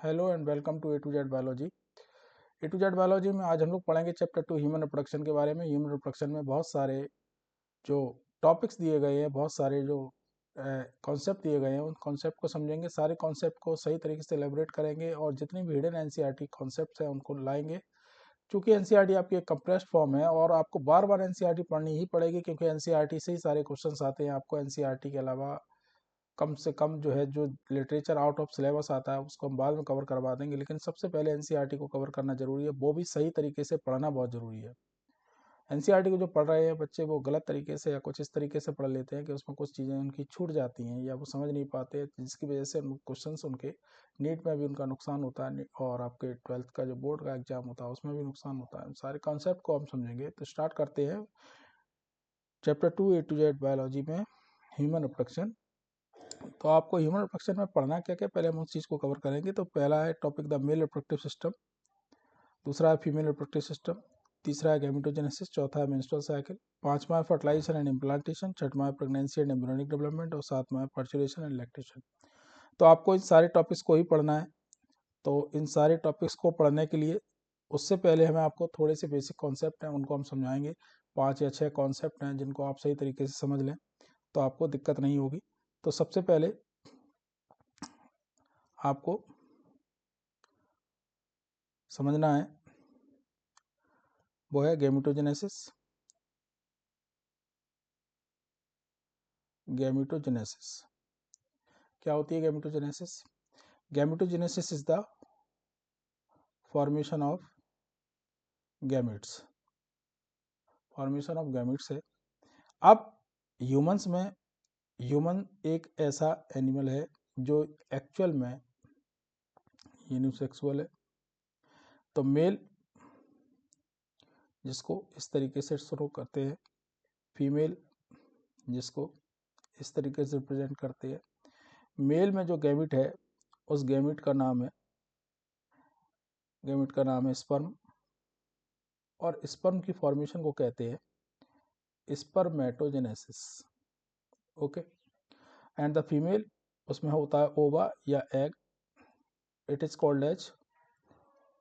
Hello and welcome to A to Z biology. A to Z biology में आज हम लोग पढ़ेंगे चैप्टर 2 ह्यूमन रिप्रोडक्शन के बारे में। ह्यूमन रिप्रोडक्शन में बहुत सारे जो टॉपिक्स दिए गए हैं, बहुत सारे जो कॉन्सेप्ट दिए गए हैं, उन कॉन्सेप्ट को समझेंगे। सारे कॉन्सेप्ट को सही तरीके से एलेबोरेट करेंगे और जितनी भी हिडन एनसीईआरटी कॉन्सेप्ट्स हैं उनको लाएंगे। क्योंकि एनसीईआरटी आपकी एक कंप्रेस्ड फॉर्म है और आपको बार बार एनसीईआरटी पढ़नी ही पड़ेगी, क्योंकि एनसीईआरटी से ही सारे क्वेश्चंस आते हैं। आपको एनसीईआरटी के अलावा कम से कम जो लिटरेचर आउट ऑफ सिलेबस आता है उसको हम बाद में कवर करवा देंगे, लेकिन सबसे पहले एनसीईआरटी को कवर करना जरूरी है। वो भी सही तरीके से पढ़ना बहुत जरूरी है। एनसीईआरटी को जो पढ़ रहे हैं बच्चे वो गलत तरीके से या कुछ इस तरीके से पढ़ लेते हैं कि उसमें कुछ चीज़ें उनकी छूट जाती हैं या वो समझ नहीं पाते, जिसकी वजह से क्वेश्चन उनके नीट में भी उनका नुकसान होता है और आपके 12th का जो बोर्ड का एग्जाम होता है उसमें भी नुकसान होता है। सारे कॉन्सेप्ट को हम समझेंगे, तो स्टार्ट करते हैं chapter 2 A to Z biology में ह्यूमन रिप्रोडक्शन। तो आपको ह्यूमन रिप्रोडक्शन में पढ़ना क्या क्या, पहले हम उस चीज़ को कवर करेंगे। तो पहला है topic the mail reproductive system, दूसरा है फीमेल रिप्रोडक्टिव सिस्टम, तीसरा है गैमेटोजेनेसिस, चौथा है मेंस्ट्रुअल साइकिल, पांचवा है फर्टिलाइजेशन एंड इम्प्लांटेशन, छठवां है प्रेगनेंसी एंड एम्ब्रियोनिक डेवलपमेंट और सातवां है पर्चुलेशन एंड लैक्टेशन। तो आपको इन सारे टॉपिक्स को ही पढ़ना है। तो इन सारे टॉपिक्स को पढ़ने के लिए उससे पहले हमें आपको थोड़े से बेसिक कॉन्सेप्ट हैं उनको हम समझाएंगे। 5 या 6 कॉन्सेप्ट हैं जिनको आप सही तरीके से समझ लें तो आपको दिक्कत नहीं होगी। तो सबसे पहले आपको समझना है वो है गैमेटोजेनेसिस। गैमेटोजेनेसिस क्या होती है? Gametogenesis, gametogenesis is the formation of gametes. Formation of gametes है। अब ह्यूमंस में, ह्यूमन एक ऐसा एनिमल है जो एक्चुअल में यूनिसेक्सुअल है। तो मेल जिसको इस तरीके से शुरू करते हैं, फीमेल जिसको इस तरीके से रिप्रेजेंट करते हैं। मेल में जो गैमेट है उस गैमेट का नाम है स्पर्म, और स्पर्म की फॉर्मेशन को कहते हैं spermatogenesis. Okay. And the female, उसमें होता है ओवा या egg, it is called as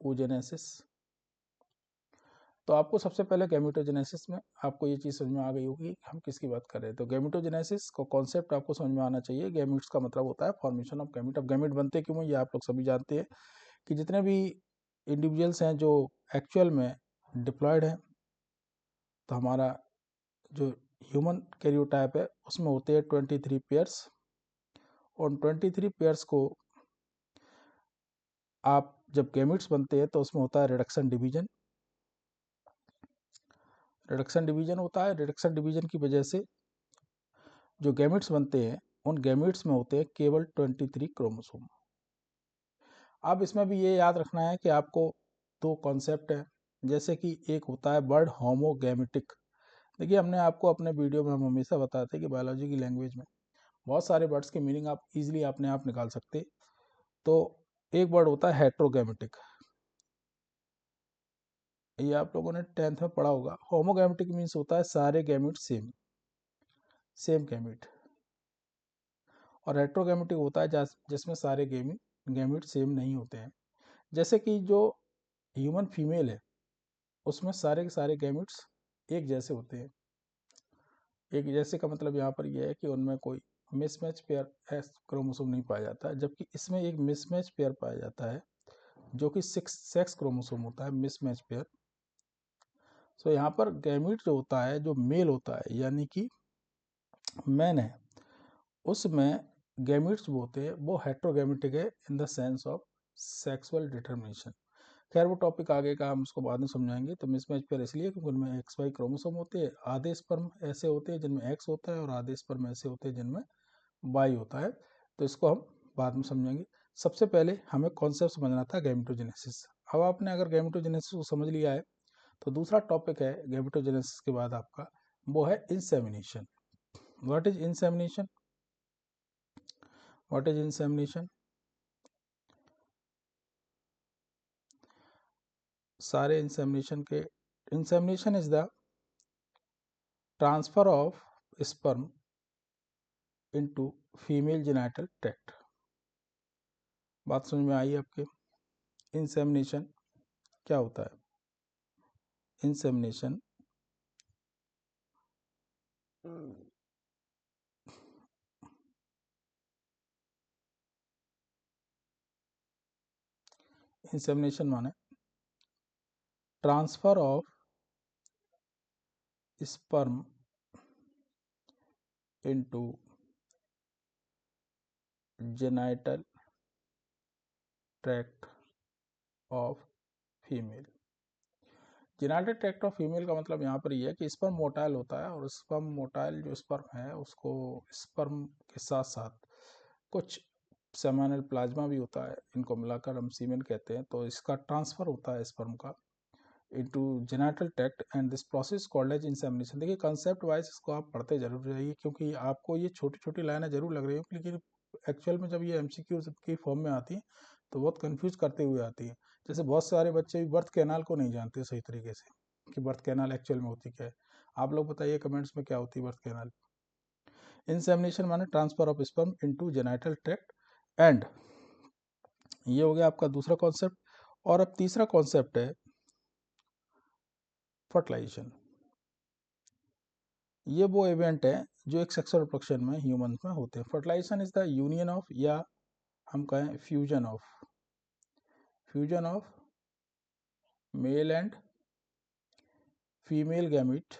oogenesis. तो आपको सबसे पहले गैमेटोजेनेसिस में आपको ये चीज़ समझ में आ गई होगी कि हम किसकी बात कर रहे हैं। तो गैमेटोजेनेसिस को कॉन्सेप्ट आपको समझ में आना चाहिए। गैमेट्स का मतलब होता है फॉर्मेशन ऑफ गैमेट। अब गैमेट बनते क्यों हैं ये आप लोग सभी जानते हैं कि जितने भी इंडिविजुअल्स हैं जो एक्चुअल में डिप्लॉयड हैं, तो हमारा जो ह्यूमन कैरियोटाइप है उसमें होते हैं 23 पेयर्स। और 23 पेयर्स को आप जब गैमेट्स बनते हैं तो उसमें होता है रिडक्शन डिवीजन। रिडक्शन डिवीजन होता है, रिडक्शन डिवीजन की वजह से जो गैमेट्स बनते हैं उन गैमेट्स में होते हैं केवल 23 क्रोमोसोम। अब इसमें भी ये याद रखना है कि आपको 2 कॉन्सेप्ट है, जैसे कि एक होता है वर्ड होमोगैमेटिक। देखिए, हमने आपको अपने वीडियो में हम हमेशा बताते हैं कि बायोलॉजी की लैंग्वेज में बहुत सारे वर्ड्स के मीनिंग आप इजीली अपने आप निकाल सकते। तो एक वर्ड होता है हेट्रोगैमेटिक, ये आप लोगों ने 10th में पढ़ा होगा। होमोगैमेटिक मीन्स होता है सारे गैमेट सेम गैमेट। और हेट्रोगैमेटिक होता है जिसमें सारे गैमेट सेम नहीं होते हैं। जैसे कि जो ह्यूमन फीमेल है उसमें सारे के सारे गैमेट्स एक जैसे होते हैं। एक जैसे का मतलब यहाँ पर यह है कि उनमें कोई मिसमैच पेयर एस क्रोमोसोम नहीं पाया जाता, जबकि इसमें एक मिसमैच पेयर पाया जाता है जो कि सेक्स क्रोमोसोम होता है, मिसमैच पेयर। सो यहाँ पर गैमेट जो होता है, जो मेल होता है यानी कि मैन है, उसमें गैमेट्स जो होते हैं वो हेट्रोगैमेटिक है in the sense of sexual determination. खैर वो टॉपिक आगे का, हम उसको बाद में समझाएंगे। तो मिसमैच पेयर इसलिए क्योंकि उनमें एक्स वाई क्रोमोसोम होते हैं। आधे स्पर्म ऐसे होते हैं जिनमें एक्स होता है और आधे स्पर्म ऐसे होते हैं जिनमें वाई होता है। तो इसको हम बाद में समझेंगे। सबसे पहले हमें कॉन्सेप्ट समझना था गैमेटोजेनेसिस। अब आपने अगर गैमेटोजेनेसिस को समझ लिया है तो दूसरा टॉपिक है गैमेटोजेनेसिस के बाद आपका, वो है insemination. What is insemination? What is insemination? सारे insemination is the transfer of sperm into female genital tract बात समझ में आई आपके? इंसेमिनेशन क्या होता है? इंसेमिनेशन इंसेमिनेशन माने transfer of sperm into genital tract of female. Genital tract of female का मतलब यहाँ पर ये है कि स्पर्म मोटाइल होता है, और स्पर्म मोटाइल जो स्पर्म है उसको स्पर्म के साथ साथ कुछ सेमिनल प्लाज्मा भी होता है, इनको मिलाकर हम सीमेन कहते हैं। तो इसका ट्रांसफर होता है स्पर्म का into genital tract and this process called as insemination. देखिए कंसेप्ट वाइज इसको आप पढ़ते जरूर रहिए, क्योंकि आपको ये छोटी छोटी लाइनें जरूर लग रही है, लेकिन एक्चुअल में जब ये एमसीक्यू की फॉर्म में आती है तो बहुत कंफ्यूज करते हुए आती है। जैसे बहुत सारे बच्चे भी बर्थ कैनाल को नहीं जानते सही तरीके से कि बर्थ कैनाल एक्चुअल में होती क्या है। आप लोग बताइए कमेंट्स में क्या होती है बर्थ कैनाल। इंसेमिनेशन माने transfer of sperm into genital tract, and ये हो गया आपका दूसरा कॉन्सेप्ट। और अब तीसरा कॉन्सेप्ट है फर्टिलाइजेशन। ये वो इवेंट है जो एक सेक्सुअल रिप्रोडक्शन में ह्यूमन में होते हैं। Fertilisation is the union of, या हम कहें fusion of male and female gamete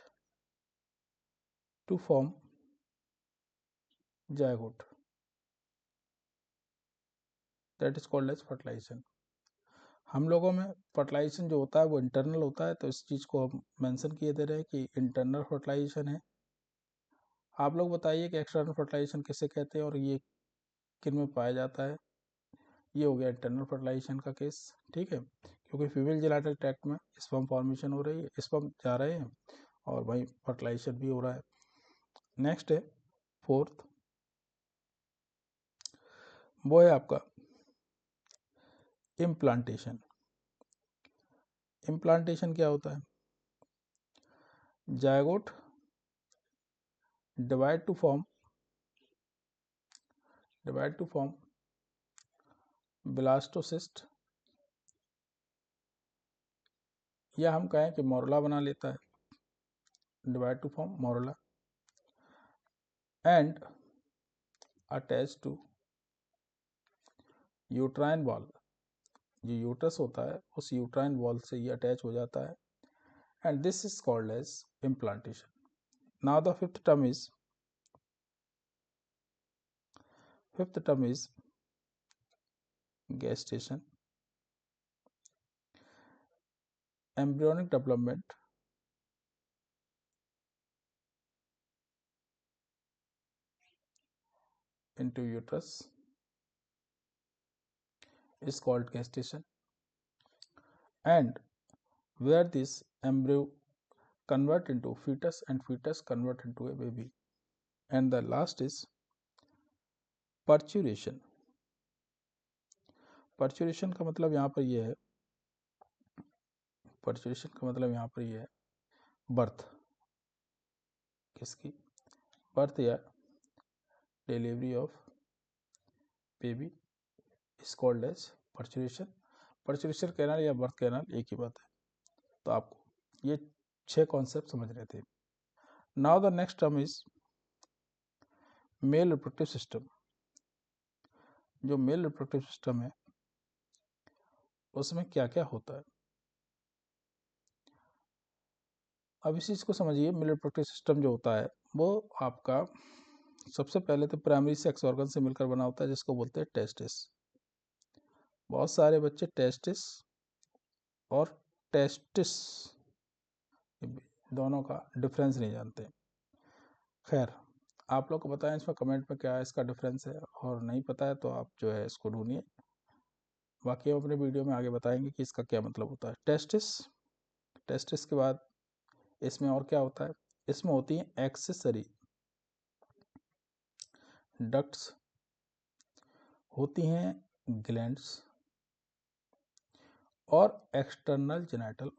to form zygote, that is called as fertilisation. हम लोगों में फर्टिलाइजेशन जो होता है वो इंटरनल होता है, तो इस चीज़ को हम मेंशन किए दे रहे हैं कि इंटरनल फर्टिलाइजेशन है। आप लोग बताइए कि एक्सटर्नल फर्टिलाइजेशन किसे कहते हैं और ये किन में पाया जाता है। ये हो गया इंटरनल फर्टिलाइजेशन का केस, ठीक है, क्योंकि फीमेल जेनिटल ट्रैक्ट में स्पर्म फॉर्मेशन हो रही है, स्पर्म जा रहे हैं और वहीं फर्टिलाइजेशन भी हो रहा है। नेक्स्ट है फोर्थ, वो है आपका इम्प्लांटेशन। इम्प्लांटेशन क्या होता है? Zygote divide to form blastocyst, या हम कहें कि मोरुला बना लेता है, divide to form morula, and attach to uterine wall. जो यूट्रस होता है उस यूट्राइन वॉल से ये अटैच हो जाता है, and this is called as implantation. Now the fifth term is gestation, embryonic development into uterus is called gestation, and where this embryo convert into fetus and fetus convert into a baby, and the last is parturition। parturition का मतलब यहाँ पर ये है, parturition का मतलब यहाँ पर ये है बर्थ, किसकी? बर्थ या delivery of baby is called as parturition. Parturition canal या बर्थ कैनाल एक ही बात है। तो आपको ये 6 कॉन्सेप्ट समझने थे। Now the next term is male reproductive system. जो मेल रिप्रोडक्टिव सिस्टम है उसमें क्या क्या होता है, अब इस चीज़ को समझिए। मेल रिप्रोडक्टिव सिस्टम जो होता है वो आपका सबसे पहले तो प्राइमरी सेक्स ऑर्गन से मिलकर बना होता है, जिसको बोलते हैं टेस्टिस। बहुत सारे बच्चे टेस्टिस और टेस्टिस दोनों का डिफरेंस नहीं जानते। खैर, आप लोग को बताएं इसमें कमेंट में क्या इसका डिफरेंस है, और नहीं पता है तो आप जो है इसको ढूंढिए, बाकी हम अपने वीडियो में आगे बताएंगे कि इसका क्या मतलब होता है। टेस्टिस के बाद इसमें और क्या होता है? इसमें होती है एक्सेसरी डक्ट्स, होती हैं ग्लैंड्स और एक्सटर्नल जेनिटल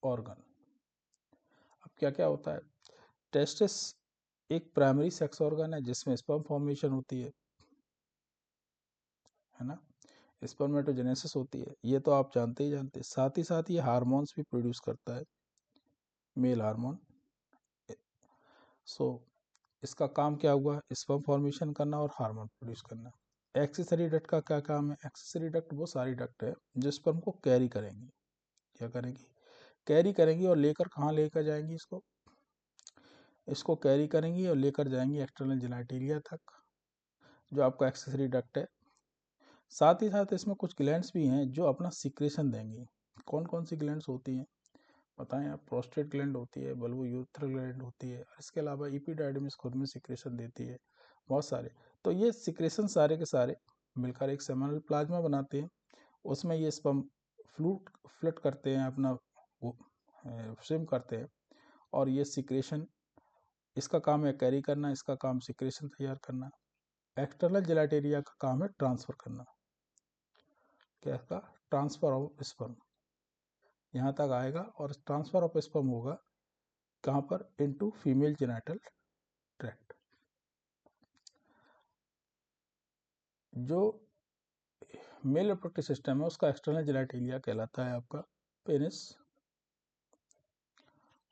ऑर्गन। अब क्या क्या होता है? टेस्टिस एक प्राइमरी सेक्स ऑर्गन है जिसमें स्पर्म फॉर्मेशन होती है ना, स्पर्मेटोजेनेसिस होती है, ये तो आप जानते ही जानते हैं। साथ ही साथ ये हार्मोन्स भी प्रोड्यूस करता है, मेल हार्मोन। सो इसका काम क्या हुआ, स्पर्म फॉर्मेशन करना और हार्मोन प्रोड्यूस करना। एक्सेसरी डक्ट का क्या काम है, एक्सेसरी डक्ट वो सारी डक्ट है जो स्पर्म को कैरी करेंगी, क्या करेंगी, कैरी करेंगी और लेकर कहाँ लेकर जाएंगी, इसको कैरी करेंगी और लेकर जाएंगी एक्सटर्नल जेनिटलिया तक, जो आपका एक्सेसरी डक्ट है। साथ ही साथ इसमें कुछ ग्लैंड्स भी हैं जो अपना सिक्रेशन देंगी। कौन कौन सी ग्लैंड्स होती हैं बताएं आप, प्रोस्टेट ग्लैंड होती है, बल्बोयूरेथ्रल ग्लैंड होती है, और इसके अलावा इपिडाइडमिस खुद में सिक्रेशन देती है, बहुत सारे। तो ये सिक्रेशन सारे के सारे मिलकर एक सेमिनल प्लाज्मा बनाते हैं। उसमें ये स्पर्म फ्लट करते हैं, अपना वो स्विम करते हैं, और ये सिक्रेशन, इसका काम है कैरी करना, इसका काम सिक्रेशन तैयार करना। एक्सटर्नल जेलाटेरिया का काम है ट्रांसफर करना, क्या इसका, ट्रांसफर ऑफ स्पर्म यहाँ तक आएगा, और ट्रांसफर ऑफ स्पर्म होगा कहाँ पर, इनटू फीमेल जेनिटल ट्रैक्ट। जो मेल रिप्रोडक्टिव सिस्टम है उसका एक्सटर्नल जेनिटलिया कहलाता है आपका पेनिस।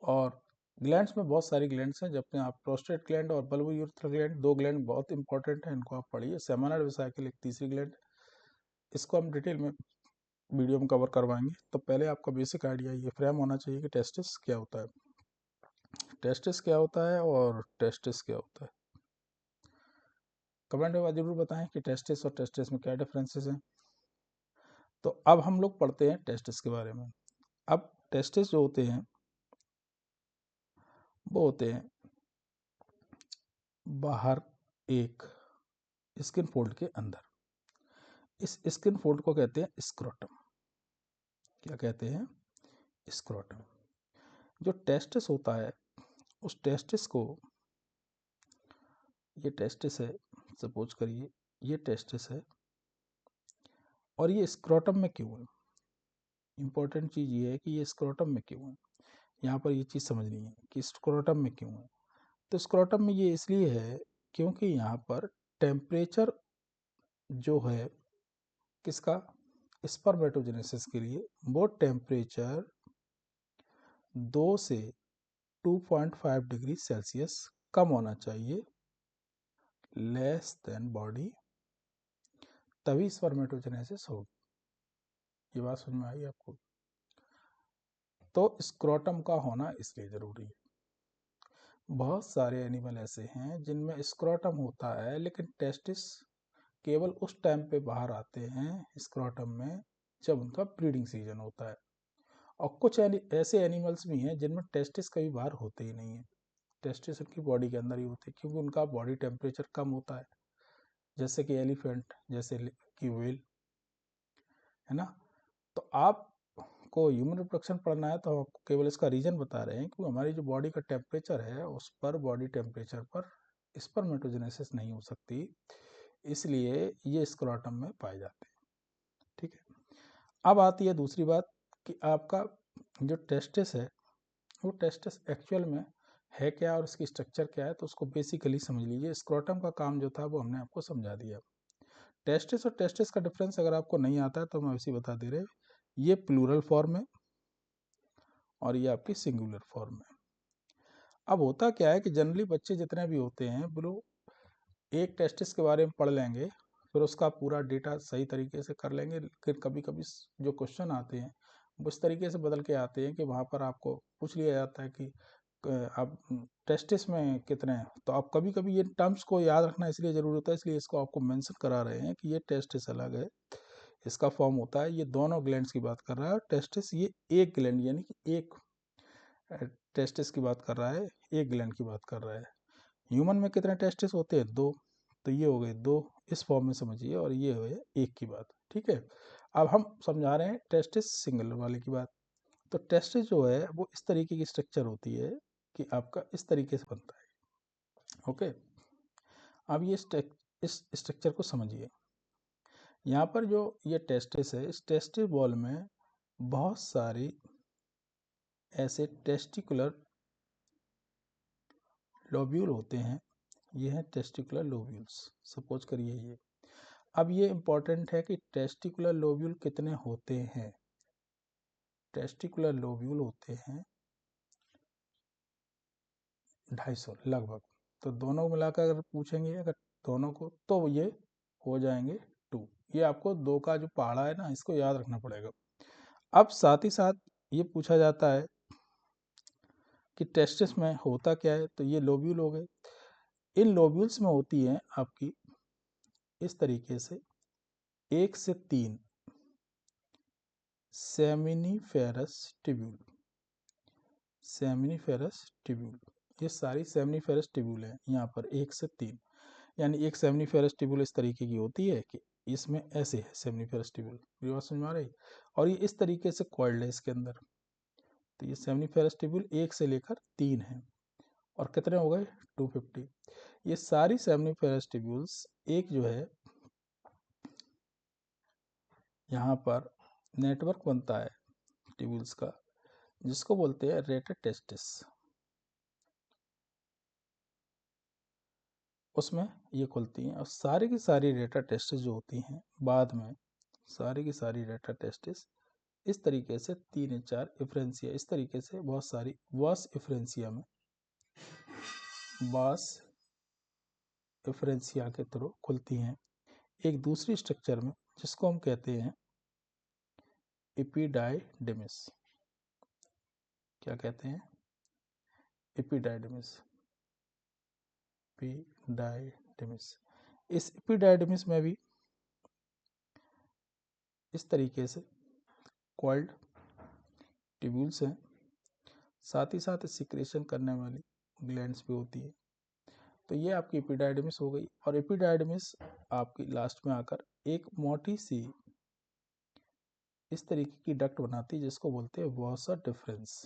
और ग्लैंड्स में बहुत सारी ग्लैंड्स हैं, जबकि आप प्रोस्टेट ग्लैंड और बल्बोयूरेथ्रल ग्लैंड, दो ग्लैंड बहुत इंपॉर्टेंट है, इनको आप पढ़िए। सेमिनल वेसिकल एक तीसरी ग्लैंड, इसको हम डिटेल में वीडियो में कवर करवाएंगे। तो पहले आपका बेसिक आइडिया ये फ्रेम होना चाहिए कि टेस्टिस क्या होता है, टेस्टिस क्या होता है और टेस्टिस क्या होता है। कमेंट में जरूर बताएं कि टेस्टिस और टेस्टिस में क्या डिफरेंसेस हैं। तो अब हम लोग पढ़ते हैं टेस्टिस के बारे में। अब टेस्टिस जो होते हैं वो होते हैं बाहर एक स्किन फोल्ड के अंदर, इस स्किन फोल्ड को कहते हैं स्क्रोटम। क्या कहते हैं, स्क्रोटम। जो टेस्टिस होता है उस टेस्टिस को, ये टेस्टिस है, सपोज करिए ये टेस्टिस है, और ये स्क्रोटम में क्यों है, इंपॉर्टेंट चीज़ ये है कि ये स्क्रोटम में क्यों है। यहाँ पर ये चीज़ समझनी है कि स्क्रोटम में क्यों है। तो स्क्रोटम में ये इसलिए है क्योंकि यहाँ पर टेम्परेचर जो है किसका, स्पर्मेटोजेनेसिस के लिए, वो टेम्परेचर 2 से 2.5 डिग्री सेल्सियस कम होना चाहिए, लेस देन बॉडी, तभी स्पर्मेटोजेनेसिस होगी। ये बात समझ में आई आपको। तो स्क्रोटम का होना इसलिए ज़रूरी है। बहुत सारे एनिमल ऐसे हैं जिनमें स्क्रोटम होता है, लेकिन टेस्टिस केवल उस टाइम पे बाहर आते हैं स्क्रोटम में जब उनका ब्रीडिंग सीजन होता है। और कुछ ऐसे एनिमल्स भी हैं जिनमें टेस्टिस कभी बाहर होते ही नहीं है, टेस्टिस उनकी बॉडी के अंदर ही होते हैं, क्योंकि उनका बॉडी टेम्परेचर कम होता है, जैसे कि एलिफेंट, जैसे कि व्हेल, है ना। तो आपको ह्यूमन रिप्रोडक्शन पढ़ना है तो आपको केवल इसका रीजन बता रहे हैं कि हमारी जो बॉडी का टेम्परेचर है उस पर, बॉडी टेम्परेचर पर स्पर्मेटोजेनेसिस नहीं हो सकती, इसलिए ये स्क्रोटम में पाए जाते हैं। ठीक है, अब आती है दूसरी बात कि आपका जो टेस्टिस है वो टेस्टिस एक्चुअल में है क्या और उसकी स्ट्रक्चर क्या है, तो उसको बेसिकली समझ लीजिए। स्क्रोटम का काम जो था वो हमने आपको समझा दिया। टेस्टिस और टेस्टिस का डिफरेंस अगर आपको नहीं आता है तो मैं वैसे बता दे रहे, ये प्लूरल फॉर्म है और ये आपकी सिंगुलर फॉर्म है। अब होता क्या है कि जनरली बच्चे जितने भी होते हैं वो एक टेस्टिस के बारे में पढ़ लेंगे, फिर उसका पूरा डेटा सही तरीके से कर लेंगे, लेकिन कभी कभी जो क्वेश्चन आते हैं वो इस तरीके से बदल के आते हैं कि वहाँ पर आपको पूछ लिया जाता है कि आप टेस्टिस में कितने हैं। तो आप कभी कभी ये टर्म्स को याद रखना इसलिए ज़रूरी होता है, इसलिए इसको आपको मेंशन करा रहे हैं कि ये टेस्टिस अलग है, इसका फॉर्म होता है, ये दोनों ग्लैंड्स की बात कर रहा है, और टेस्टिस ये एक ग्लैंड यानी कि एक टेस्टिस की बात कर रहा है, एक ग्लैंड की बात कर रहा है। ह्यूमन में कितने टेस्टिस होते हैं, 2, तो ये हो गए 2, इस फॉर्म में समझिए, और ये हो गए एक की बात। ठीक है, अब हम समझा रहे हैं टेस्टिस सिंगुलर वाले की बात। तो टेस्टिस जो है वो इस तरीके की स्ट्रक्चर होती है कि आपका इस तरीके से बनता है। ओके, अब ये इस स्ट्रक्चर को समझिए। यहाँ पर जो ये टेस्टिस है, इस टेस्टिस बॉल में बहुत सारी ऐसे टेस्टिकुलर लोब्यूल होते हैं, ये हैं टेस्टिकुलर लोब्यूल्स। सपोज करिए ये, अब ये इंपॉर्टेंट है कि टेस्टिकुलर लोब्यूल कितने होते हैं। टेस्टिकुलर लोब्यूल होते हैं 250 लगभग। तो दोनों को मिलाकर अगर पूछेंगे, अगर दोनों को, तो ये हो जाएंगे 2। ये आपको 2 का जो पहाड़ा है ना, इसको याद रखना पड़ेगा। अब साथ ही साथ ये पूछा जाता है कि टेस्टिस में होता क्या है, तो ये लोब्यूल हो गए। इन लोब्यूल्स में होती हैं आपकी इस तरीके से 1 से 3 सेमिनिफेरस ट्यूब्यूल। सेमिनिफेरस ट्यूब्यूल, ये सारी सेमिनिफेरस ट्यूब्यूल है यहाँ पर 1 से 3। यानी एक सेमिनिफेरस ट्यूब्यूल इस तरीके की होती है कि इसमें ऐसे है सेमिनिफेरस ट्यूब्यूल, ये बात समझ में आ रही। और ये इस तरीके से कॉइल्ड है इसके अंदर। तो ये सेमिनिफेरस ट्यूब्यूल 1 से लेकर 3 है। और कितने हो गए 250। ये सारी सेमिनिफेरस ट्यूब्यूल्स एक जो है यहाँ पर नेटवर्क बनता है ट्यूब्यूल्स का, जिसको बोलते हैं रेटर टेस्टिस। उसमें ये खुलती हैं और सारी की सारी रेटर टेस्टिस जो होती हैं बाद में, सारी की सारी रेटर टेस्टिस इस तरीके से 3 या 4 इफ्रेंसिया, इस तरीके से बहुत सारी वास इफ्रेंसिया में, वास इफ्रेंसिया के थ्रू खुलती हैं एक दूसरी स्ट्रक्चर में, जिसको हम कहते हैं एपिडाइडिमिस। क्या कहते हैं? एपिडाइडिमिस। एपिडाइडिमिस। इस एपिडाइडिमिस में भी इस तरीके से कॉइल्ड ट्यूब्यूल्स हैं, साथ ही साथ सिक्रेशन करने वाली ग्लैंड्स भी होती है। तो ये आपकी एपिडाइडिमिस हो गई। और एपिडाइडिमिस आपकी लास्ट में आकर एक मोटी सी इस तरीके की डक्ट बनाती है, जिसको बोलते हैं वॉसा डिफरेंस।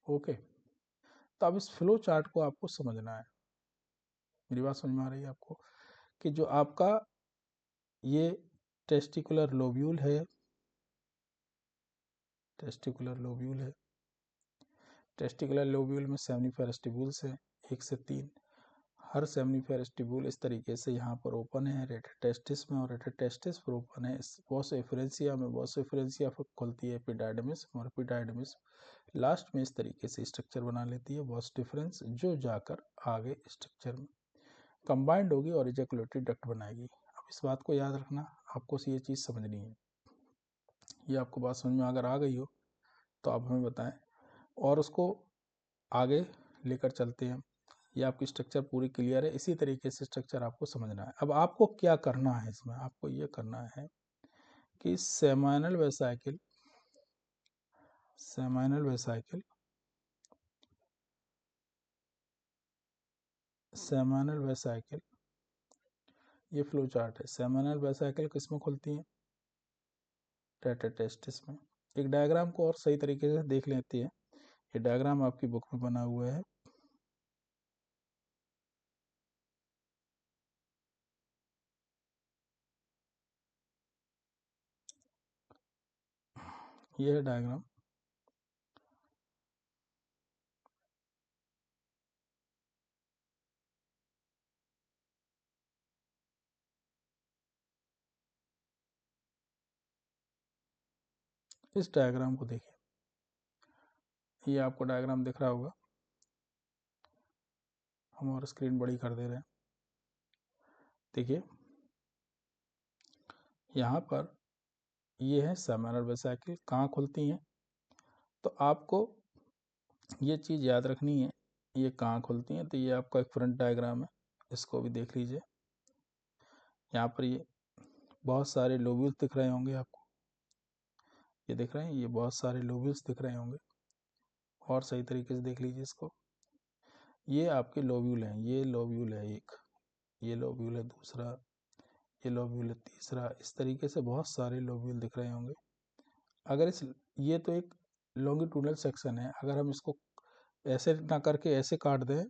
ओके, तो अब इस फ्लो चार्ट को आपको समझना है। मेरी बात समझ में आ रही है आपको? कि जो आपका ये टेस्टिकुलर लोब्यूल है, टेस्टिकुलर लोब्यूल है, टेस्टिकुलर लोब्यूल में सेमिनिफेरस ट्यूब्यूल्स हैं 1 से 3। हर सेमिनिफेरस ट्यूब्यूल इस तरीके से यहाँ पर ओपन है रेटर टेस्टिस में, और रेटर टेस्टिस पर ओपन है वॉसोफरेंसिया में। वॉसोफरेंसिया फिर खुलती है एपिडाइडिमिस, और एपिडाइडिमिस लास्ट में इस तरीके से स्ट्रक्चर बना लेती है वॉस डिफरेंस, जो जाकर आगे स्ट्रक्चर में कंबाइंड होगी और इजैकुलेटरी डक्ट बनाएगी। अब इस बात को याद रखना, आपको ये चीज़ समझनी है। ये आपको बात समझ में अगर आ गई हो तो आप हमें बताएं, और उसको आगे लेकर चलते हैं। ये आपकी स्ट्रक्चर पूरी क्लियर है, इसी तरीके से स्ट्रक्चर आपको समझना है। अब आपको क्या करना है इसमें, आपको ये करना है कि seminal vesicle, seminal vesicle, seminal vesicle, ये फ्लो चार्ट है। सेमाइनल वेसाइकिल किस में खुलती है? रेटर टेस्टिस में। एक डायग्राम को और सही तरीके से देख लेते हैं। ये डायग्राम आपकी बुक में बना हुआ है। ये है डायग्राम। इस डायग्राम को देखिए, ये आपको डायग्राम दिख रहा होगा, हम और स्क्रीन बड़ी कर दे रहे हैं। देखिए यहाँ पर ये है सेमाइनल वेसाइकिल, कहाँ खुलती हैं, तो आपको ये चीज़ याद रखनी है ये कहाँ खुलती हैं। तो ये आपका एक फ्रंट डायग्राम है, इसको भी देख लीजिए। यहाँ पर ये बहुत सारे लोब्यूल्स दिख रहे होंगे आपको, ये दिख रहे हैं, ये बहुत सारे लोब्यूल्स दिख रहे होंगे, और सही तरीके से देख लीजिए इसको। ये आपके लोब्यूल हैं, ये लोब्यूल है एक, ये लोब्यूल है दूसरा, ये लोब्यूल है तीसरा, इस तरीके से बहुत सारे लोब्यूल दिख रहे होंगे। अगर इस, ये तो एक लॉन्गिट्यूडनल सेक्शन है, अगर हम इसको ऐसे ना करके ऐसे काट दें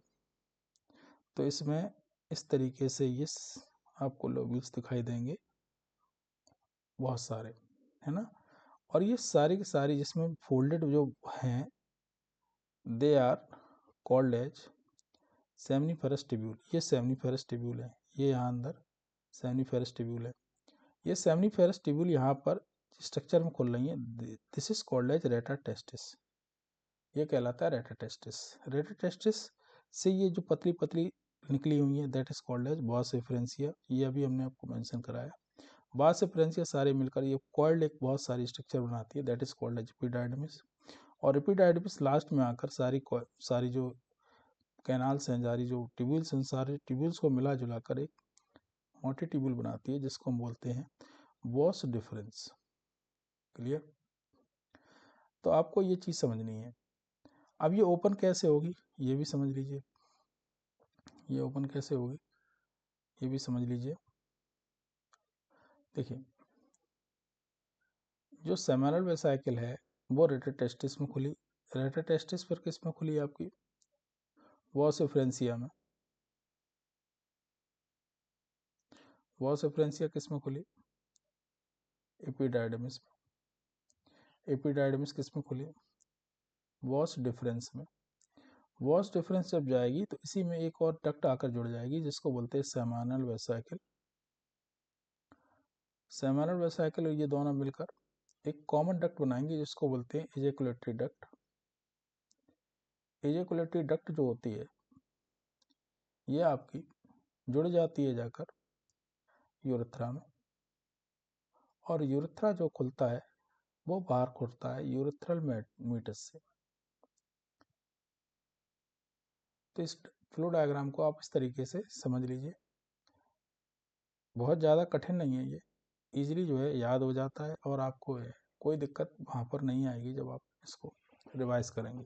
तो इसमें इस तरीके से ये आपको लोब्यूल्स दिखाई देंगे बहुत सारे, है ना। और ये सारी की सारी जिसमें फोल्डेड जो हैं they are called as seminiferous tubule. ये सेमनीफेरस टिब्यूल है, ये यहाँ अंदर सेमनीफेरस टिब्यूल है। ये सेमनीफेरस टिब्यूल यहाँ पर स्ट्रक्चर में खुल रही है। This is called as rete testis. ये कहलाता है रेटाटेस्टिस। रेटाटेस्टिस से ये जो पतली पतली निकली हुई है that is called as vasa efferentia. ये अभी हमने आपको मेंशन कराया। बॉस एफरेंसिया सारे मिलकर ये कॉइल्ड एक बहुत सारी स्ट्रक्चर बनाती है that is called as epididymis. और एपिडाइडमिस लास्ट में आकर सारी जो कैनाल्स हैं, सारी जो ट्यूब्यूल्स हैं, सारे ट्यूब्यूल्स को मिला जुला कर एक मोटी ट्यूब्यूल बनाती है जिसको हम बोलते हैं बॉस डिफरेंस। क्लियर? तो आपको ये चीज़ समझनी है। अब ये ओपन कैसे होगी ये भी समझ लीजिए। ये ओपन कैसे होगी ये भी समझ लीजिए। देखिए, जो सेमिनल वेसाइकिल है वो रेटाटेस्टिस में खुली। रेटाटेस्टिस पर किस में खुली? आपकी वॉस एफरेंसिया में। वॉस एफरेंसिया किस में खुली? एपिडाइडमिस में। एपिडाइडमिस किस में खुली? वॉस डिफरेंस में। वॉस डिफरेंस जब जाएगी तो इसी में एक और डक्ट आकर जुड़ जाएगी जिसको बोलते हैं सेमिनल वेसाइकिल। सेमिनल वेसाइकिल और ये दोनों मिलकर एक कॉमन डक्ट बनाएंगे जिसको बोलते हैं एजेकुलेटरी डक्ट। एजेकुलेटरी डक्ट जो होती है ये आपकी जुड़ जाती है जाकर यूरेथ्रा में, और यूरेथ्रा जो खुलता है वो बाहर खुलता है यूरेथ्रल मीटस से। तो इस फ्लो डायग्राम को आप इस तरीके से समझ लीजिए। बहुत ज़्यादा कठिन नहीं है ये, इजीली जो है याद हो जाता है और आपको कोई दिक्कत वहाँ पर नहीं आएगी जब आप इसको रिवाइज करेंगे।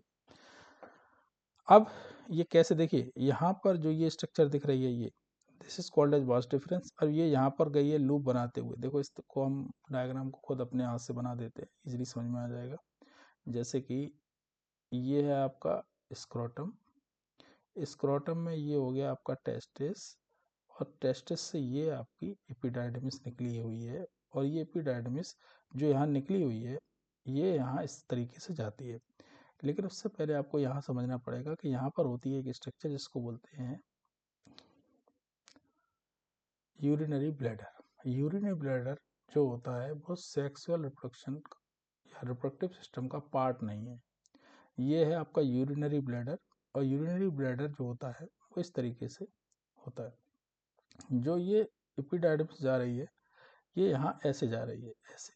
अब ये कैसे, देखिए यहाँ पर जो ये स्ट्रक्चर दिख रही है ये this is called as vas deferens. और ये यहाँ पर गई है लूप बनाते हुए। देखो इसको हम डायग्राम को खुद अपने हाथ से बना देते हैं, इजीली समझ में आ जाएगा। जैसे कि ये है आपका स्क्रोटम। स्क्रोटम में ये हो गया आपका टेस्टिस, और टेस्टिस से ये आपकी एपिडाइडमिस निकली हुई है। और ये एपिडाइडमिस जो यहाँ निकली हुई है ये यहाँ इस तरीके से जाती है। लेकिन उससे पहले आपको यहाँ समझना पड़ेगा कि यहाँ पर होती है एक स्ट्रक्चर जिसको बोलते हैं यूरिनरी ब्लैडर। यूरिनरी ब्लैडर जो होता है वो सेक्सुअल रिप्रोडक्शन या रिप्रोडक्टिव सिस्टम का पार्ट नहीं है। ये है आपका यूरिनरी ब्लैडर। और यूरिनरी ब्लैडर जो होता है वो इस तरीके से होता है। जो ये एपिडाइडमिस जा रही है ये यहाँ ऐसे जा रही है, ऐसे।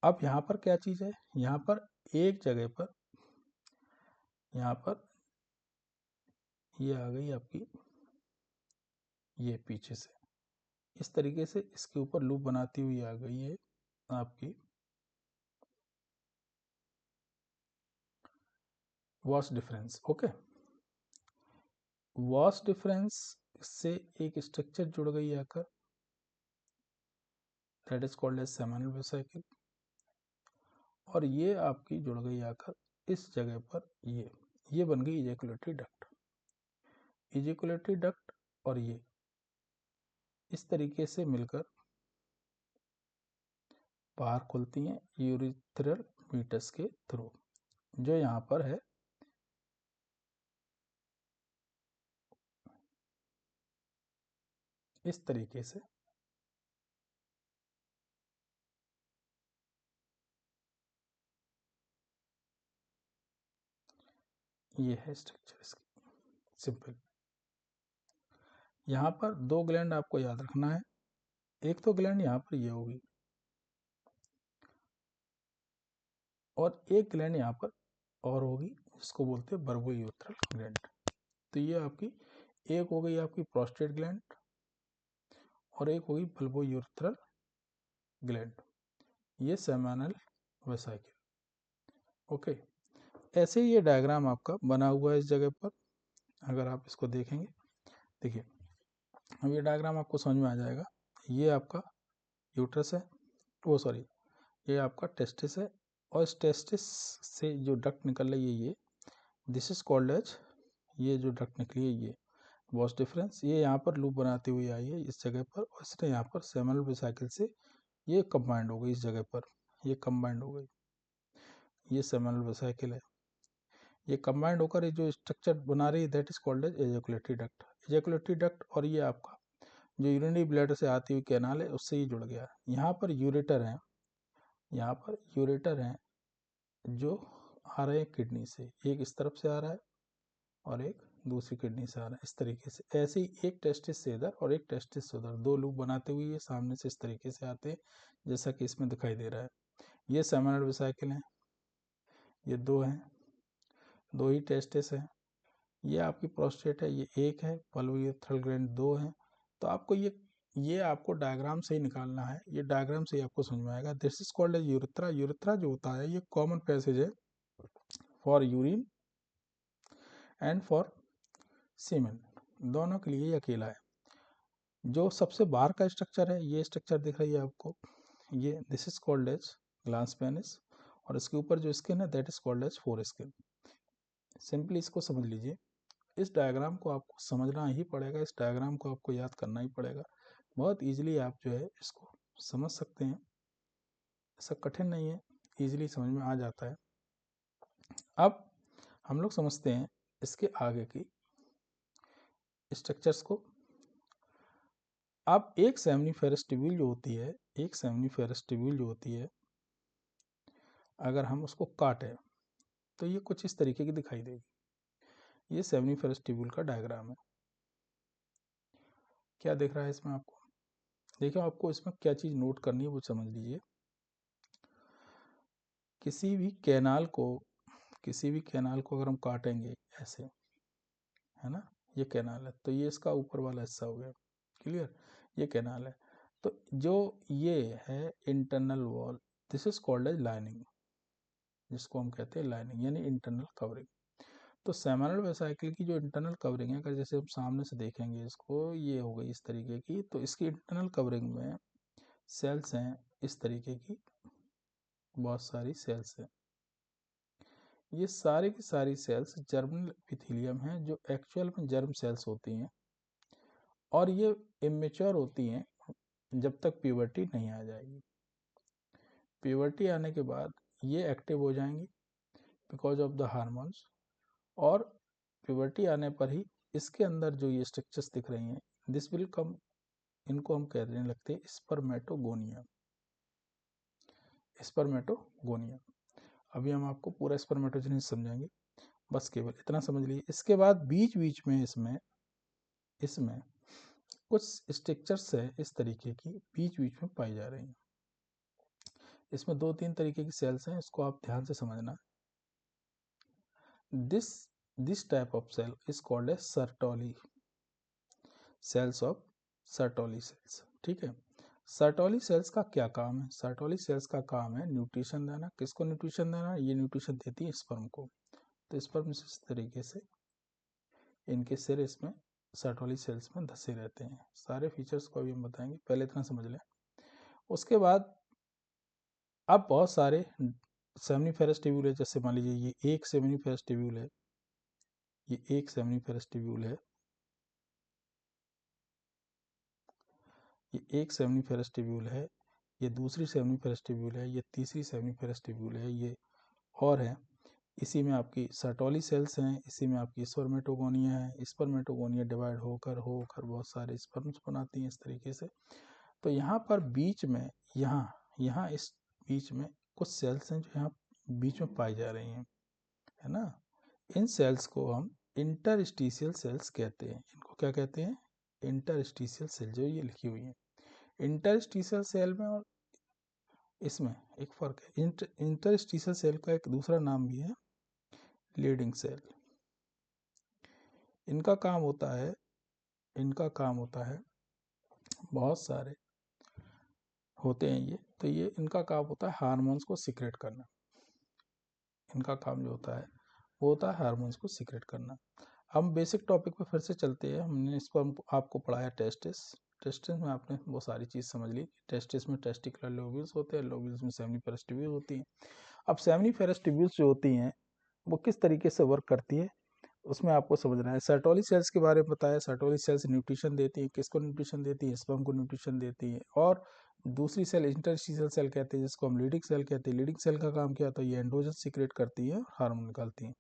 अब यहाँ पर क्या चीज़ है? यहाँ पर एक जगह पर यहाँ पर ये आ गई आपकी, ये पीछे से इस तरीके से इसके ऊपर लूप बनाती हुई आ गई है आपकी vas deferens. Okay, vas deferens से एक स्ट्रक्चर जुड़ गई आकर that is called as seminal vesicle. और ये आपकी जुड़ गई आकर इस जगह पर, ये बन गई इजैकुलेटरी डक्ट। इजैकुलेटरी डक्ट और ये इस तरीके से मिलकर बाहर खुलती हैं यूरिथ्रल मीटस के थ्रू, जो यहाँ पर है इस तरीके से। ये है स्ट्रक्चर इसकी, सिंपल। यहाँ पर दो ग्लैंड आपको याद रखना है। एक तो ग्लैंड यहाँ पर ये होगी और एक ग्लैंड यहाँ पर और होगी जिसको बोलते हैं बर्बोयूरेथ्रल ग्लैंड। तो ये आपकी एक हो गई आपकी प्रोस्टेट ग्लैंड और एक होगी बल्बोयूरेथ्रल ग्लैंड। ये सेमिनल वेसिकल। ओके, ऐसे ही ये डायग्राम आपका बना हुआ है इस जगह पर। अगर आप इसको देखेंगे, देखिए अब ये डायग्राम आपको समझ में आ जाएगा। ये आपका यूट्रस है, वो सॉरी, ये आपका टेस्टिस है। और इस टेस्टिस से जो डक्ट निकल रही है ये दिस इज कॉल्ड एज, ये जो डक्ट निकली है ये वॉस डिफरेंस। ये यहाँ पर लूप बनाती हुई आई है इस जगह पर, और इसने यहाँ पर सेमिनल वेसिकल से ये कंबाइंड हो गई इस जगह पर, ये कंबाइंड हो गई, ये सेमिनल वेसिकल है। ये कंबाइंड होकर ये जो स्ट्रक्चर बना रही है that is called as ejaculatory duct. Ejaculatory duct और ये आपका जो यूरिनरी ब्लैडर से आती हुई कैनाल है उससे ये जुड़ गया। यहाँ पर यूरेटर है, यहाँ पर यूरेटर है जो आ रहे हैं किडनी से, एक इस तरफ से आ रहा है और एक दूसरी किडनी से आ रहा है इस तरीके से। ऐसे ही एक टेस्टिस से इधर और एक टेस्टिस से उधर, दो लूप बनाते हुए ये सामने से इस तरीके से आते हैं जैसा कि इसमें दिखाई दे रहा है। ये सेमिनल वेसिकल हैं, ये दो हैं, दो ही टेस्टिस हैं। ये आपकी प्रोस्टेट है, ये एक है। पल्वियोथ्रल ग्लैंड दो हैं। तो आपको ये आपको डायग्राम से ही निकालना है, ये डायग्राम से ही आपको समझ में आएगा। This is called as urethra. Urethra जो होता है ये कॉमन पैसेज है for urine and for semen, दोनों के लिए ये अकेला है। जो सबसे बाहर का स्ट्रक्चर है, ये स्ट्रक्चर दिख रही है आपको, ये this is called as glans penis, और इसके ऊपर जो स्किन है that is called as foreskin. Simply इसको समझ लीजिए। इस डायग्राम को आपको समझना ही पड़ेगा, इस डायग्राम को आपको याद करना ही पड़ेगा। बहुत इजीली आप जो है इसको समझ सकते हैं, ऐसा कठिन नहीं है, इजीली समझ में आ जाता है। अब हम लोग समझते हैं इसके आगे की स्ट्रक्चर्स को। अब एक सेमिनिफेरस ट्यूब्यूल जो होती है, एक सेमिनिफेरस ट्यूब्यूल जो होती है, अगर हम उसको काटें तो ये कुछ इस तरीके की दिखाई देगी। ये सेमिनिफेरस ट्यूब्यूल का डायग्राम है। क्या दिख रहा है इसमें आपको? देखिए, आपको इसमें क्या चीज़ नोट करनी है वो समझ लीजिए। किसी भी कैनाल को अगर हम काटेंगे ऐसे, है ना, ये कैनाल है, तो ये इसका ऊपर वाला हिस्सा हो गया, क्लियर, ये कैनाल है। तो जो ये है internal wall, this is called as lining, जिसको हम कहते हैं लाइनिंग यानी इंटरनल कवरिंग। तो सेमिनल वेसिकल की जो इंटरनल कवरिंग है, अगर जैसे हम सामने से देखेंगे इसको, ये हो गई इस तरीके की, तो इसकी इंटरनल कवरिंग में सेल्स हैं इस तरीके की, बहुत सारी सेल्स हैं। ये सारी की सारी सेल्स जर्मिनल एपिथेलियम हैं, जो एक्चुअल में जर्म सेल्स होती हैं, और ये इमेच्योर होती हैं जब तक प्यूबर्टी नहीं आ जाएगी। प्यूबर्टी आने के बाद ये एक्टिव हो जाएंगी बिकॉज ऑफ द हार्मोन्स, और प्यूबर्टी आने पर ही इसके अंदर जो ये स्ट्रक्चर्स दिख रही हैं, दिस विल कम, इनको हम कहने लगते हैं स्पर्मेटोगोनिया। स्पर्मेटोगोनिया, अभी हम आपको पूरा स्पर्मेटोजेनेसिस समझाएंगे, बस केवल इतना समझ लीजिए। इसके बाद बीच बीच में इसमें कुछ स्ट्रक्चर्स है इस तरीके की बीच बीच में पाई जा रही हैं। इसमें दो तीन तरीके की सेल्स हैं, इसको आप ध्यान से समझना। This type of cell is called as Sertoli, cells of Sertoli cells, ठीक है। सर्टोली सेल्स का क्या काम है? सर्टोली सेल्स का काम है न्यूट्रिशन देना। किसको न्यूट्रिशन देना? ये न्यूट्रिशन देती है स्पर्म को। तो स्पर्म इस तरीके से इनके सिर इसमें सर्टोली सेल्स में धसे रहते हैं। सारे फीचर्स को अभी हम बताएंगे, पहले इतना समझ लें। उसके बाद अब बहुत सारे सेमिनिफेरस ट्यूब्यूल है, जैसे मान लीजिए ये एक सेमिनिफेरस ट्यूब्यूल है, ये एक सेमिनिफेरस ट्यूब्यूल है, ये एक सेमिनिफेरस ट्यूब्यूल है, ये दूसरी सेमिनिफेरस ट्यूब्यूल है, ये तीसरी सेमिनिफेरस ट्यूब्यूल है, ये और है। इसी में आपकी सर्टोली सेल्स हैं, इसी में आपकी स्पर्मेटोगोनिया है। स्पर्मेटोगोनिया डिवाइड होकर होकर बहुत सारे स्पर्म्स बनाती हैं इस तरीके से। तो यहाँ पर बीच में, यहाँ इस बीच में कुछ सेल्स हैं जो यहाँ बीच में पाई जा रही हैं, है ना। इन सेल्स को हम इंटरस्टिशियल सेल्स कहते हैं। इनको क्या कहते हैं? इंटरस्टिशियल सेल, जो ये लिखी हुई है। इंटरस्टिशियल सेल में और इसमें एक फ़र्क है। इंटरस्टिशियल सेल का एक दूसरा नाम भी है लीडिंग सेल। इनका काम होता है बहुत सारे होते हैं ये, तो ये इनका काम होता है हार्मोन्स को सीक्रेट करना। इनका काम जो होता है वो होता है हार्मोन्स को सीक्रेट करना। हम बेसिक टॉपिक पे फिर से चलते हैं। हमने इसको आपको पढ़ाया टेस्टिस में आपने वो सारी चीज़ समझ ली। टेस्टिस में टेस्टिकुलर लोब्यूल्स होते हैं, लोब्यूल्स में सेमिनिफेरस ट्यूब्यूल्स होती हैं। अब सेमिनिफेरस ट्यूब्यूल्स जो होती हैं वो किस तरीके से वर्क करती है उसमें आपको समझना है। सर्टोली सेल्स के बारे में बताया। सर्टोली सेल्स न्यूट्रिशन देती है। किसको न्यूट्रिशन देती है? स्पर्म को न्यूट्रिशन देती है। और दूसरी सेल इंटरस्टिशियल सेल कहते हैं, जिसको हम लीडिंग सेल कहते हैं। लीडिंग सेल का काम क्या होता है? ये एंड्रोजन सीक्रेट करती है, हार्मोन निकालती है।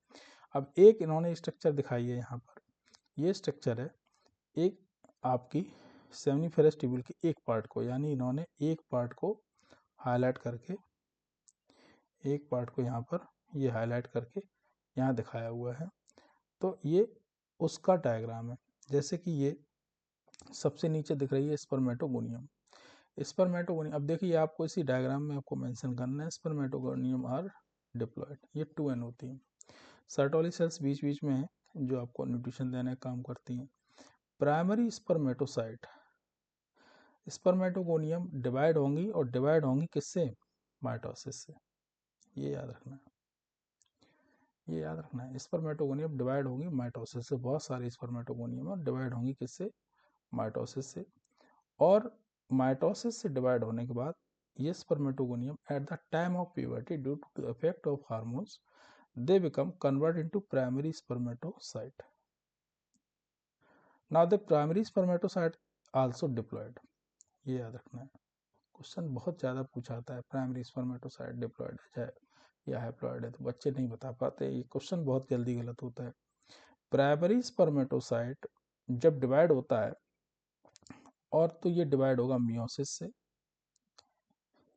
अब एक इन्होंने स्ट्रक्चर दिखाई है यहाँ पर, ये स्ट्रक्चर है एक आपकी सेमिनिफेरस ट्यूब्यूल के एक पार्ट को, यानी इन्होंने एक पार्ट को हाईलाइट करके, एक पार्ट को यहाँ पर ये हाईलाइट करके यहाँ दिखाया हुआ है। तो ये उसका डायग्राम है। जैसे कि ये सबसे नीचे दिख रही है स्पर्मेटोगोनियम। स्पर्मेटोगोनियम, अब देखिए आपको इसी डायग्राम में आपको मेंशन करना है, स्पर्मेटोगोनियम आर डिप्लॉयड, ये 2n होती है। सर्टोली सेल्स बीच बीच में है जो आपको न्यूट्रिशन देने का काम करती हैं। प्राइमरी स्पर्मेटोसाइट, स्पर्मेटोगोनियम डिवाइड होंगी, और डिवाइड होंगी किससे? माइटोसिस से। ये याद रखना है, ये याद रखना है। स्पर्मेटोगोनियम डिवाइड होंगी माइटोसिस से, बहुत सारे स्पर्मेटोगोनियम और डिवाइड होंगी किससे? माइटोसिस से। और माइटोसिस से डिवाइड होने के बाद ये spermatogonium at the time of puberty due to the effect of hormones they become converted into primary spermatocyte. Now the primary spermatocyte also diploid, ये याद रखना है। क्वेश्चन बहुत ज़्यादा पूछा जाता है, प्राइमरी स्पर्मेटोसाइट डिप्लॉयड है या हैप्लॉयड है, तो बच्चे नहीं बता पाते, ये क्वेश्चन बहुत जल्दी गलत होता है। प्राइमरी स्पर्मेटोसाइट जब डिवाइड होता है, और तो ये डिवाइड होगा मियोसिस से,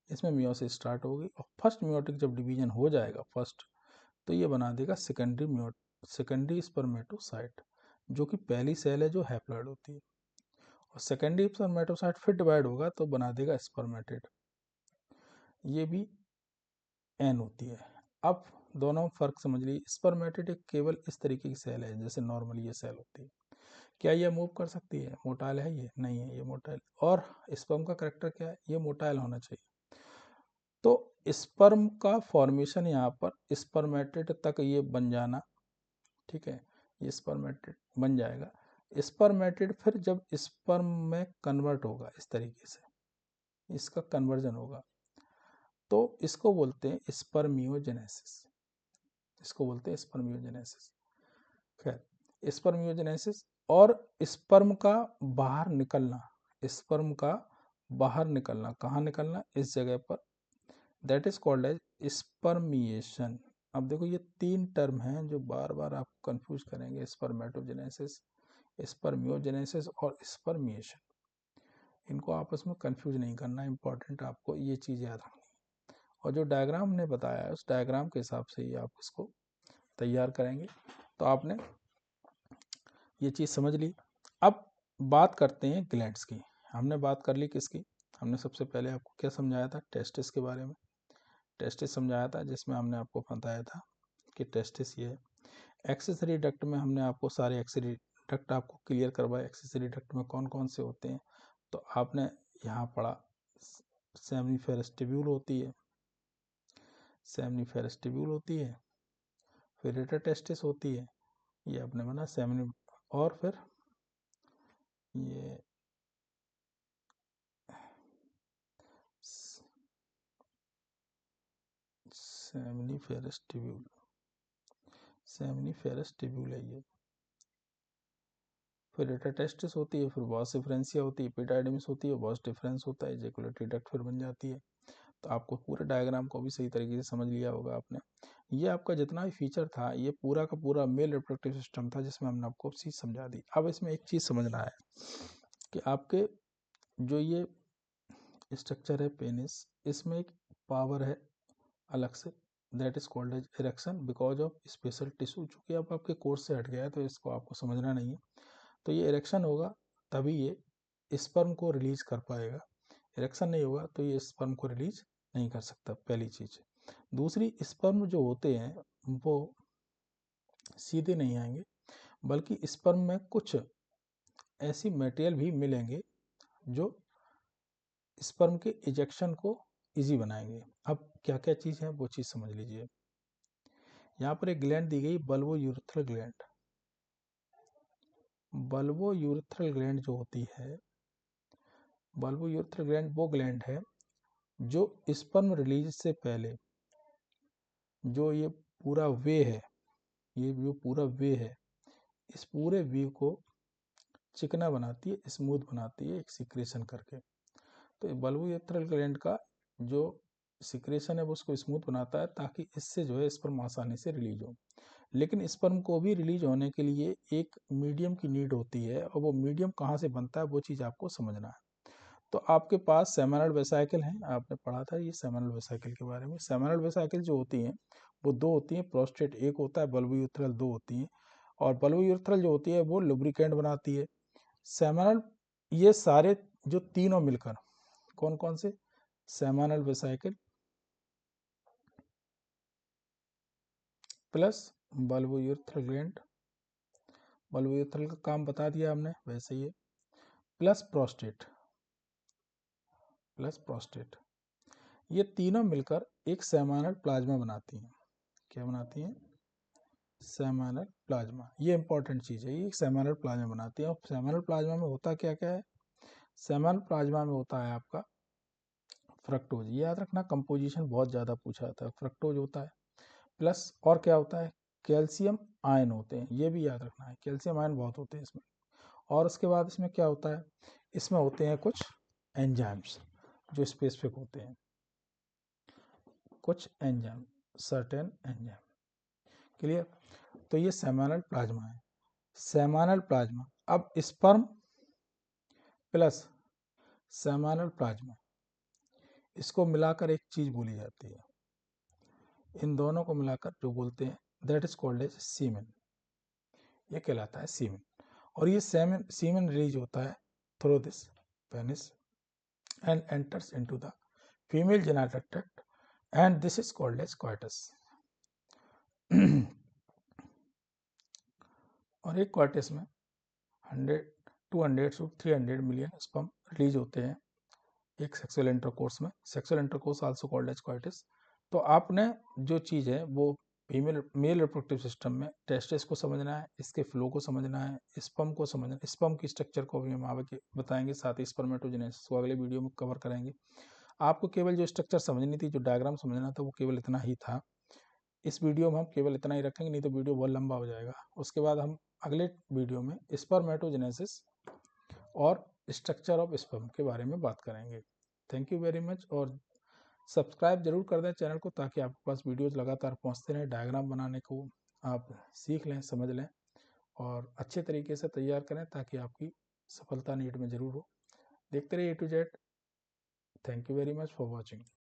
इसमें मियोसिस स्टार्ट होगी, और फर्स्ट मियोटिक जब डिवीजन हो जाएगा फर्स्ट, तो ये बना देगा सेकेंडरी स्पर्मेटोसाइट, जो कि पहली सेल है जो हैप्लॉयड होती है। और सेकेंडरी स्पर्मेटोसाइट फिर डिवाइड होगा तो बना देगा स्पर्मेटिड, ये भी एन होती है। अब दोनों फर्क समझ लीजिए। स्पर्मेटिड एक केवल इस तरीके की सेल है जैसे नॉर्मल ये सेल होती है। क्या ये मूव कर सकती है? मोटाइल है ये? नहीं है, ये मोटाइल। और स्पर्म का करेक्टर क्या है? ये मोटाइल होना चाहिए। तो स्पर्म का फॉर्मेशन यहाँ पर स्पर्मेटिड तक ये बन जाना, ठीक है, ये स्पर्मेटिड बन जाएगा। स्पर्मेटिड फिर जब स्पर्म में कन्वर्ट होगा इस तरीके से, इसका कन्वर्जन होगा, तो इसको बोलते हैं स्पर्मियोजेनेसिस, इसको बोलते हैं स्पर्मियोजेनेसिस। खैर, स्पर्मियोजेनेसिस और स्पर्म का बाहर निकलना, स्पर्म का बाहर निकलना, कहाँ निकलना? इस जगह पर, that is called as spermiation. अब देखो ये तीन टर्म हैं जो बार बार आपको कंफ्यूज करेंगे, स्पर्मेटोजेनेसिस, स्पर्मियोजेनेसिस और स्पर्मिएशन। इनको आपस में कंफ्यूज नहीं करना, इंपॉर्टेंट आपको ये चीज़ याद रखनी है। और जो डायग्राम ने बताया है उस डायग्राम के हिसाब से ही आप इसको तैयार करेंगे। तो आपने ये चीज़ समझ ली। अब बात करते हैं ग्लैंड्स की। हमने बात कर ली किसकी? हमने सबसे पहले आपको क्या समझाया था? टेस्टिस के बारे में। टेस्टिस समझाया था, जिसमें हमने आपको बताया था कि टेस्टिस ये है। एक्सेसरी डक्ट में हमने आपको सारे एक्सेसरी डक्ट आपको क्लियर करवाया, एक्सेसरी डक्ट में कौन कौन से होते हैं। तो आपने यहाँ पढ़ा सेमिनिफेरस ट्यूब्यूल होती है, सेमिनिफेरस ट्यूब्यूल होती है, फिर रेट्रोटेस्टिस होती है, ये आपने बना सेमिनी, और फिर ये सेमिनिफेरस ट्यूब्यूल, सेमिनिफेरस ट्यूब्यूल है ये। फिर रेट्रोटेस्टिस होती है, फिर बॉस डिफरेंसिया होती है, एपिडाइडिमिस होती है, बॉस डिफरेंस होता है, इजैकुलेटरी डक्ट फिर बन जाती है। तो आपको पूरे डायग्राम को भी सही तरीके से समझ लिया होगा आपने। ये आपका जितना भी फीचर था, ये पूरा का पूरा मेल रिप्रोडक्टिव सिस्टम था, जिसमें हमने आपको चीज़ समझा दी। अब इसमें एक चीज़ समझना है कि आपके जो ये स्ट्रक्चर है पेनिस, इसमें एक पावर है अलग से, that is called as erection because of special tissue. चूंकि अब आपके कोर्स से हट गया है तो इसको आपको समझना नहीं है। तो ये इरेक्शन होगा तभी ये स्पर्म को रिलीज कर पाएगा, इरेक्शन नहीं होगा तो ये स्पर्म को रिलीज नहीं कर सकता, पहली चीज। दूसरी, स्पर्म जो होते हैं वो सीधे नहीं आएंगे, बल्कि स्पर्म में कुछ ऐसी मटेरियल भी मिलेंगे जो स्पर्म के इजेक्शन को इजी बनाएंगे। अब क्या क्या चीज़ है वो चीज़ समझ लीजिए। यहाँ पर एक ग्लैंड दी गई, bulbo urethral gland. Bulbo urethral gland जो होती है, बल्बो यूरेथ्रल ग्लैंड वो ग्लैंड है जो स्पर्म रिलीज से पहले जो ये पूरा वे है, ये जो पूरा वे है, इस पूरे वे को चिकना बनाती है, स्मूथ बनाती है एक सिक्रेशन करके। तो बल्बो यूरेथ्रल ग्लैंड का जो सिक्रेशन है वो उसको स्मूथ बनाता है ताकि इससे जो है स्पर्म आसानी से रिलीज हो। लेकिन स्पर्म को भी रिलीज होने के लिए एक मीडियम की नीड होती है, और वो मीडियम कहाँ से बनता है वो चीज़ आपको समझना है। तो आपके पास सेमिनल वेसाइकिल है, आपने पढ़ा था ये सेमिनल वेसाइकिल के बारे में। सेमिनल वेसाइकिल जो होती हैं वो दो होती हैं, प्रोस्टेट एक होता है, बल्बोयूरेथ्रल दो होती हैं। और बल्बोयूरेथ्रल जो होती है वो लुब्रिकेंट बनाती है। सेमिनल, ये सारे जो तीनों मिलकर, कौन कौन से, seminal vesicle plus bulbourethral gland, bulbourethral का काम बता दिया हमने, वैसे ही है, प्लस प्रोस्टेट, प्लस प्रोस्टेट, ये तीनों मिलकर एक सेमिनल प्लाज्मा बनाती हैं। क्या बनाती हैं? Seminal plasma. ये इंपॉर्टेंट चीज़ है, ये सेमिनल प्लाज्मा बनाती है। और सेमिनल प्लाज्मा में होता क्या क्या है? सेमिनल प्लाज्मा में होता है आपका फ्रक्टोज, याद रखना, कंपोजिशन बहुत ज़्यादा पूछा जाता है। फ्रक्टोज होता है, प्लस और क्या होता है? कैल्शियम आयन होते हैं, ये भी याद रखना है, कैल्शियम आयन बहुत होते हैं इसमें। और उसके बाद इसमें क्या होता है? इसमें होते हैं कुछ एंजाइम्स जो स्पेसिफिक होते हैं, कुछ एंजाइम, सर्टेन एंजाइम। क्लियर? तो ये सेमिनल प्लाज्मा है। सेमिनल प्लाज्मा, अब स्पर्म प्लस सेमिनल प्लाज्मा, इसको मिलाकर एक चीज बोली जाती है, इन दोनों को मिलाकर जो बोलते हैं दैट इज कॉल्ड एज सीमेन, ये कहलाता है सीमेन। और ये सीमेन रिलीज होता है through this penis and enters into the female genital tract and this is called as coitus. और एक क्वार्टिस में 100 200 to 300 मिलियन स्पर्म रिलीज होते हैं एक सेक्सुअल इंटरकोर्स में। Sexual intercourse also called as coitus. तो आपने जो चीज़ है वो फीमेल मेल रिप्रोडक्टिव सिस्टम में टेस्टिस को समझना है, इसके फ्लो को समझना है, स्पर्म को समझना है, स्पर्म की स्ट्रक्चर को भी हम आगे बताएंगे, साथ ही स्पर्मेटोजेनेसिस को अगले वीडियो में कवर करेंगे। आपको केवल जो स्ट्रक्चर समझनी थी, जो डायग्राम समझना था, वो केवल इतना ही था। इस वीडियो में हम केवल इतना ही रखेंगे, नहीं तो वीडियो बहुत लंबा हो जाएगा। उसके बाद हम अगले वीडियो में स्पर्मेटोजेनेसिस और स्ट्रक्चर ऑफ स्पर्म के बारे में बात करेंगे। Thank you very much. और सब्सक्राइब जरूर कर दें चैनल को, ताकि आपके पास वीडियोज़ लगातार पहुंचते रहें। डायग्राम बनाने को आप सीख लें, समझ लें और अच्छे तरीके से तैयार करें, ताकि आपकी सफलता नीट में ज़रूर हो। देखते रहिए A to Z। Thank you very much for watching.